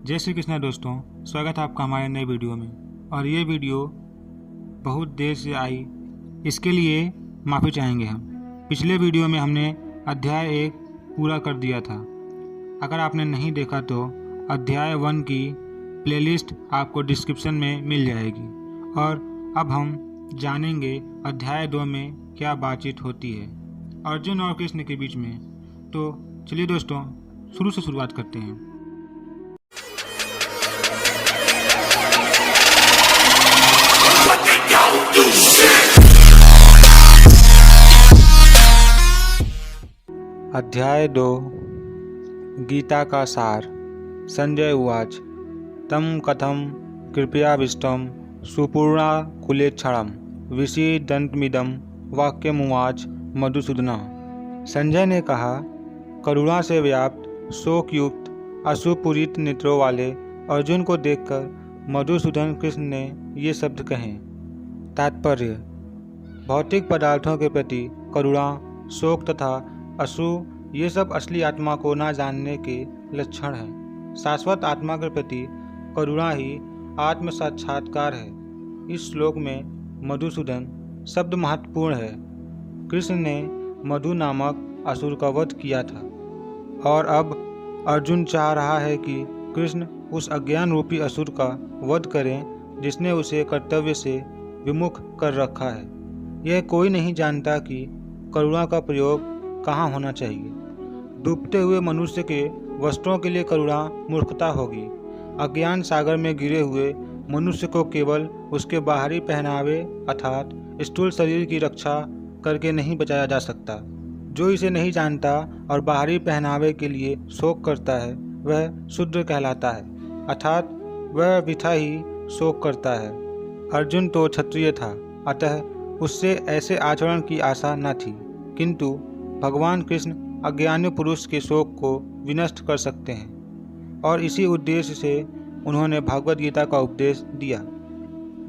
जय श्री कृष्णा दोस्तों, स्वागत है आपका हमारे नए वीडियो में। और ये वीडियो बहुत देर से आई, इसके लिए माफ़ी चाहेंगे हम। पिछले वीडियो में हमने अध्याय 1 पूरा कर दिया था। अगर आपने नहीं देखा तो अध्याय 1 की प्लेलिस्ट आपको डिस्क्रिप्शन में मिल जाएगी। और अब हम जानेंगे अध्याय 2 में क्या बातचीत होती है अर्जुन और कृष्ण के बीच में। तो चलिए दोस्तों, शुरू से शुरुआत करते हैं। अध्याय 2 गीता का सार। संजय उवाच तं कथं कृपयाविष्टं सुपूर्णा कुलेक्षणं विषीदन्तमिदं वाक्यमुवाच मधुसूदनः। संजय ने कहा, करुणा से व्याप्त शोकयुक्त अश्रुपूरित नेत्रों वाले अर्जुन को देखकर मधुसूदन कृष्ण ने ये शब्द कहे। तात्पर्य: भौतिक पदार्थों के प्रति करुणा, शोक तथा अश्रु ये सब असली आत्मा को न जानने के लक्षण हैं। शाश्वत आत्मा के प्रति करुणा ही आत्म साक्षात्कार है। इस श्लोक में मधुसूदन शब्द महत्वपूर्ण है। कृष्ण ने मधु नामक असुर का वध किया था और अब अर्जुन चाह रहा है कि कृष्ण उस अज्ञान रूपी असुर का वध करें जिसने उसे कर्तव्य से विमुख कर रखा है। यह कोई नहीं जानता कि करुणा का प्रयोग कहाँ होना चाहिए। डूबते हुए मनुष्य के वस्त्रों के लिए करुणा मूर्खता होगी। अज्ञान सागर में गिरे हुए मनुष्य को केवल उसके बाहरी पहनावे अर्थात स्थूल शरीर की रक्षा करके नहीं बचाया जा सकता। जो इसे नहीं जानता और बाहरी पहनावे के लिए शोक करता है वह शूद्र कहलाता है, अर्थात वह वृथा ही शोक करता है। अर्जुन तो क्षत्रिय था, अतः उससे ऐसे आचरण की आशा न थी, किंतु भगवान कृष्ण अज्ञानी पुरुष के शोक को विनष्ट कर सकते हैं और इसी उद्देश्य से उन्होंने भगवद गीता का उपदेश दिया।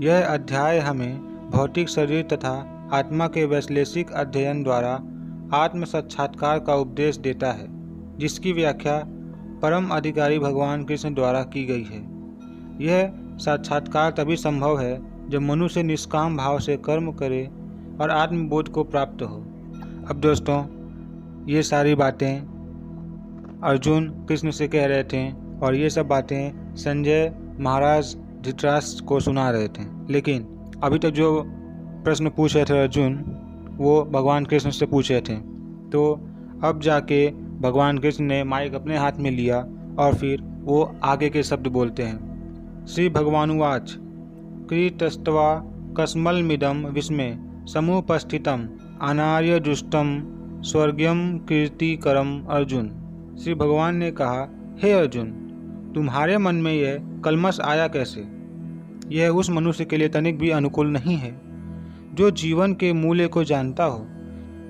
यह अध्याय हमें भौतिक शरीर तथा आत्मा के वैश्लेषिक अध्ययन द्वारा आत्म साक्षात्कार का उपदेश देता है, जिसकी व्याख्या परम अधिकारी भगवान कृष्ण द्वारा की गई है। यह साक्षात्कार तभी संभव है जब मनुष्य निष्काम भाव से कर्म करे और आत्मबोध को प्राप्त हो। अब दोस्तों, ये सारी बातें अर्जुन कृष्ण से कह रहे थे और ये सब बातें संजय महाराज धृतराष्ट्र को सुना रहे थे। लेकिन अभी तक जो प्रश्न पूछ रहे थे अर्जुन, वो भगवान कृष्ण से पूछ रहे थे। तो अब जाके भगवान कृष्ण ने माइक अपने हाथ में लिया और फिर वो आगे के शब्द बोलते हैं। श्री भगवानुवाच कृतस्त्वा कस्मलमिदं विस्मे समुपस्थितम् अनार्य दुष्टम स्वर्गीयम कीर्तिकरम अर्जुन। श्री भगवान ने कहा, हे अर्जुन, तुम्हारे मन में यह कलमश आया कैसे? यह उस मनुष्य के लिए तनिक भी अनुकूल नहीं है जो जीवन के मूल्य को जानता हो।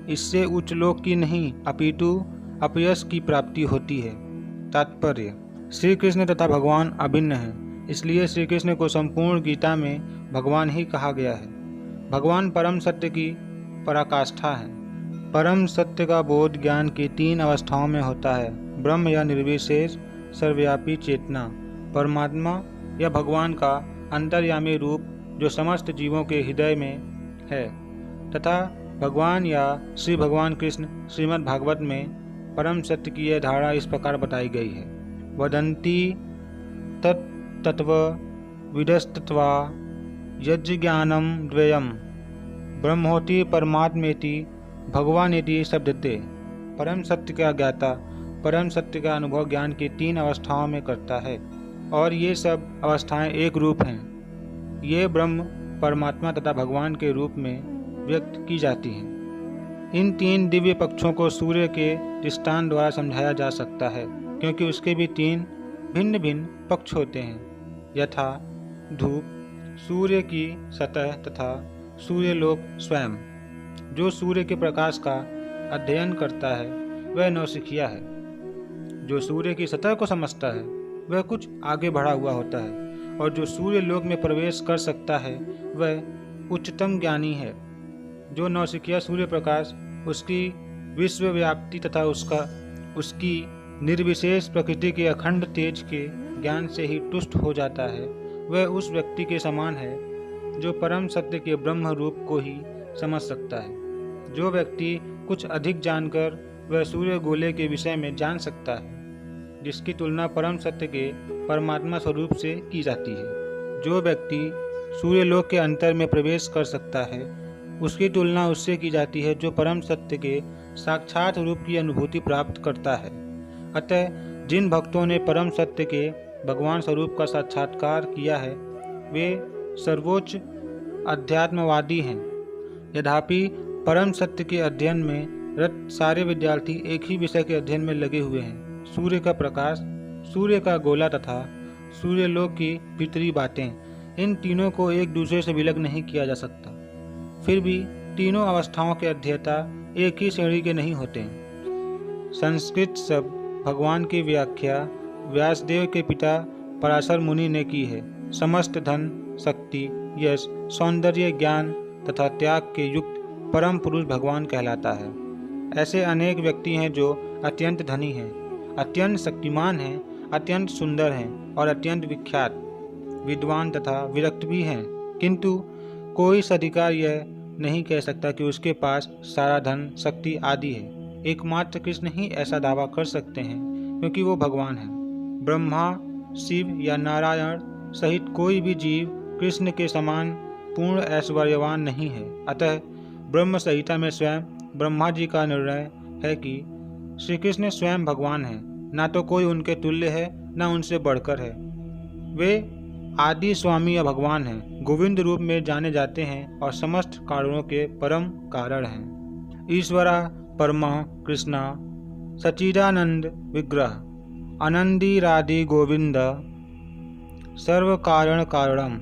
इससे उच्च लोक की नहीं अपितु अपयश की प्राप्ति होती है। तात्पर्य: श्री कृष्ण तथा भगवान अभिन्न हैं, इसलिए श्री कृष्ण को संपूर्ण गीता में भगवान ही कहा गया है। भगवान परम सत्य की पराकाष्ठा है। परम सत्य का बोध ज्ञान की 3 अवस्थाओं में होता है: ब्रह्म या निर्विशेष सर्वव्यापी चेतना, परमात्मा या भगवान का अंतर्यामी रूप जो समस्त जीवों के हृदय में है, तथा भगवान या श्री भगवान कृष्ण। श्रीमद् भागवत में परम सत्य की यह धारणा इस प्रकार बताई गई है: वदन्ति तत्तत्व विदस्तत्वा यज्ञानम द्वयम् ब्रह्मोति परमात्मेति भगवानेति शब्दते। परम सत्य का ज्ञाता परम सत्य का अनुभव ज्ञान की 3 अवस्थाओं में करता है और ये सब अवस्थाएं एक रूप हैं। ये ब्रह्म, परमात्मा तथा भगवान के रूप में व्यक्त की जाती हैं। इन 3 दिव्य पक्षों को सूर्य के दृष्टांत द्वारा समझाया जा सकता है, क्योंकि उसके भी 3 भिन्न भिन्न पक्ष होते हैं, यथा धूप, सूर्य की सतह तथा सूर्यलोक स्वयं। जो सूर्य के प्रकाश का अध्ययन करता है वह नौसिखिया है। जो सूर्य की सतह को समझता है वह कुछ आगे बढ़ा हुआ होता है, और जो सूर्य लोक में प्रवेश कर सकता है वह उच्चतम ज्ञानी है। जो नौसिखिया सूर्य प्रकाश, उसकी विश्वव्याप्ति तथा उसकी निर्विशेष प्रकृति के अखंड तेज के ज्ञान से ही तुष्ट हो जाता है वह उस व्यक्ति के समान है जो परम सत्य के ब्रह्म रूप को ही समझ सकता है। जो व्यक्ति कुछ अधिक जानकर वह सूर्य गोले के विषय में जान सकता है, जिसकी तुलना परम सत्य के परमात्मा स्वरूप से की जाती है। जो व्यक्ति सूर्यलोक के अंतर में प्रवेश कर सकता है, उसकी तुलना उससे की जाती है जो परम सत्य के साक्षात रूप की अनुभूति प्राप्त करता है। अतः जिन भक्तों ने परम सत्य के भगवान स्वरूप का साक्षात्कार किया है वे सर्वोच्च अध्यात्मवादी हैं। यद्यपि परम सत्य के अध्ययन में रत सारे विद्यार्थी एक ही विषय के अध्ययन में लगे हुए हैं, सूर्य का प्रकाश, सूर्य का गोला तथा सूर्यलोक की भीतरी बातें। इन तीनों को एक दूसरे से विलग नहीं किया जा सकता। फिर भी तीनों अवस्थाओं के अध्येता एक ही श्रेणी के नहीं होते हैं। संस्कृत शब्द भगवान की व्याख्या व्यासदेव के पिता पराशर मुनि ने की है। समस्त धन, शक्ति, यश, सौंदर्य, ज्ञान तथा त्याग के युक्त परम पुरुष भगवान कहलाता है। ऐसे अनेक व्यक्ति हैं जो अत्यंत धनी हैं, अत्यंत शक्तिमान हैं, अत्यंत सुंदर हैं और अत्यंत विख्यात, विद्वान तथा विरक्त भी हैं, किंतु कोई सधिकार यह नहीं कह सकता कि उसके पास सारा धन, शक्ति आदि है। एकमात्र कृष्ण ही ऐसा दावा कर सकते हैं क्योंकि वो भगवान हैं। ब्रह्मा, शिव या नारायण सहित कोई भी जीव कृष्ण के समान पूर्ण ऐश्वर्यवान नहीं है। अतः ब्रह्म संहिता में स्वयं ब्रह्मा जी का निर्णय है कि श्री कृष्ण स्वयं भगवान हैं, ना तो कोई उनके तुल्य है ना उनसे बढ़कर है। वे आदि स्वामी या भगवान हैं, गोविंद रूप में जाने जाते हैं और समस्त कारणों के परम कारण हैं। ईश्वरा परमा कृष्णा सच्चिदानंद विग्रह आनंदीरादि गोविंद सर्व कारण कारणम।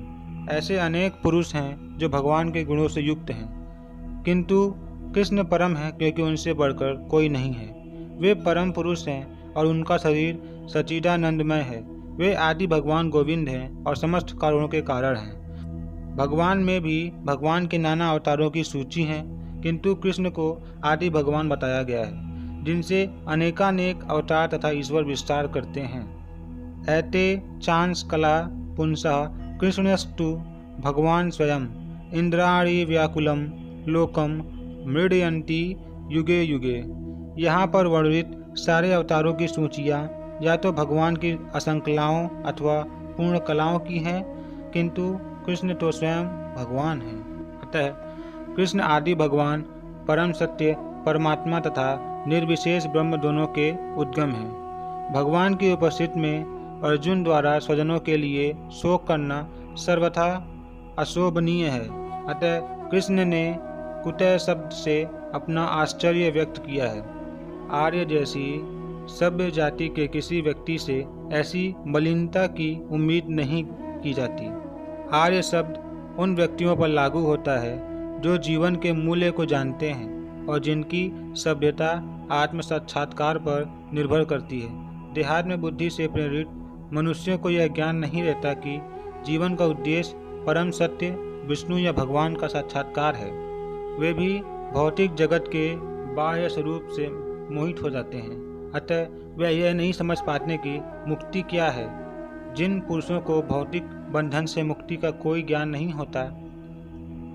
ऐसे अनेक पुरुष हैं जो भगवान के गुणों से युक्त हैं, किंतु कृष्ण परम है क्योंकि उनसे बढ़कर कोई नहीं है। वे परम पुरुष हैं और उनका शरीर सच्चिदानंदमय है। वे आदि भगवान गोविंद हैं और समस्त कारणों के कारण हैं। भगवान में भी भगवान के नाना अवतारों की सूची है, किंतु कृष्ण को आदि भगवान बताया गया है, जिनसे अनेकानेक अवतार तथा ईश्वर विस्तार करते हैं। ऐते चांस कला पुंसः कृष्णस्तु भगवान स्वयं इंद्राणी व्याकुलम लोकम मृडयंती युगे युगे। यहाँ पर वर्णित सारे अवतारों की सूचियाँ या तो भगवान की असंकलाओं अथवा पूर्ण कलाओं की हैं, किंतु कृष्ण तो स्वयं भगवान हैं। अतः कृष्ण आदि भगवान परम सत्य परमात्मा तथा निर्विशेष ब्रह्म दोनों के उद्गम हैं। भगवान की उपस्थिति में अर्जुन द्वारा स्वजनों के लिए शोक करना सर्वथा अशोभनीय है। अतः कृष्ण ने कुतः शब्द से अपना आश्चर्य व्यक्त किया है। आर्य जैसी सभ्य जाति के किसी व्यक्ति से ऐसी मलिनता की उम्मीद नहीं की जाती। आर्य शब्द उन व्यक्तियों पर लागू होता है जो जीवन के मूल्य को जानते हैं और जिनकी सभ्यता आत्म साक्षात्कार पर निर्भर करती है। देहात्म बुद्धि से प्रेरित मनुष्यों को यह ज्ञान नहीं रहता कि जीवन का उद्देश्य परम सत्य विष्णु या भगवान का साक्षात्कार है। वे भी भौतिक जगत के बाह्य स्वरूप से मोहित हो जाते हैं। अतः वे यह नहीं समझ पाते कि मुक्ति क्या है। जिन पुरुषों को भौतिक बंधन से मुक्ति का कोई ज्ञान नहीं होता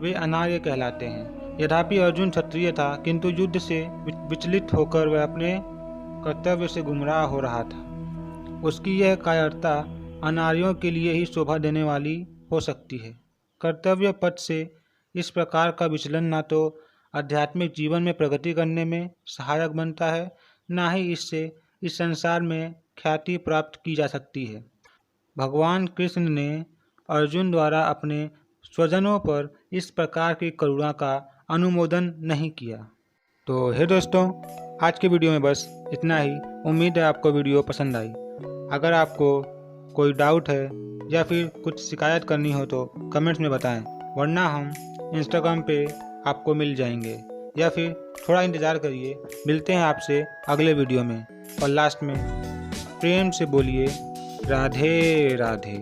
वे अनार्य कहलाते हैं। यद्यपि अर्जुन क्षत्रिय था, किंतु युद्ध से विचलित होकर वह अपने कर्तव्य से गुमराह हो रहा था। उसकी यह कायरता अनार्यों के लिए ही शोभा देने वाली हो सकती है। कर्तव्य पथ से इस प्रकार का विचलन न तो आध्यात्मिक जीवन में प्रगति करने में सहायक बनता है, न ही इससे इस संसार में ख्याति प्राप्त की जा सकती है। भगवान कृष्ण ने अर्जुन द्वारा अपने स्वजनों पर इस प्रकार की करुणा का अनुमोदन नहीं किया। तो हे दोस्तों, आज के वीडियो में बस इतना ही। उम्मीद है आपको वीडियो पसंद आई। अगर आपको कोई डाउट है या फिर कुछ शिकायत करनी हो तो कमेंट्स में बताएं, वरना हम इंस्टाग्राम पे आपको मिल जाएंगे, या फिर थोड़ा इंतज़ार करिए। मिलते हैं आपसे अगले वीडियो में। और लास्ट में प्रेम से बोलिए राधे राधे।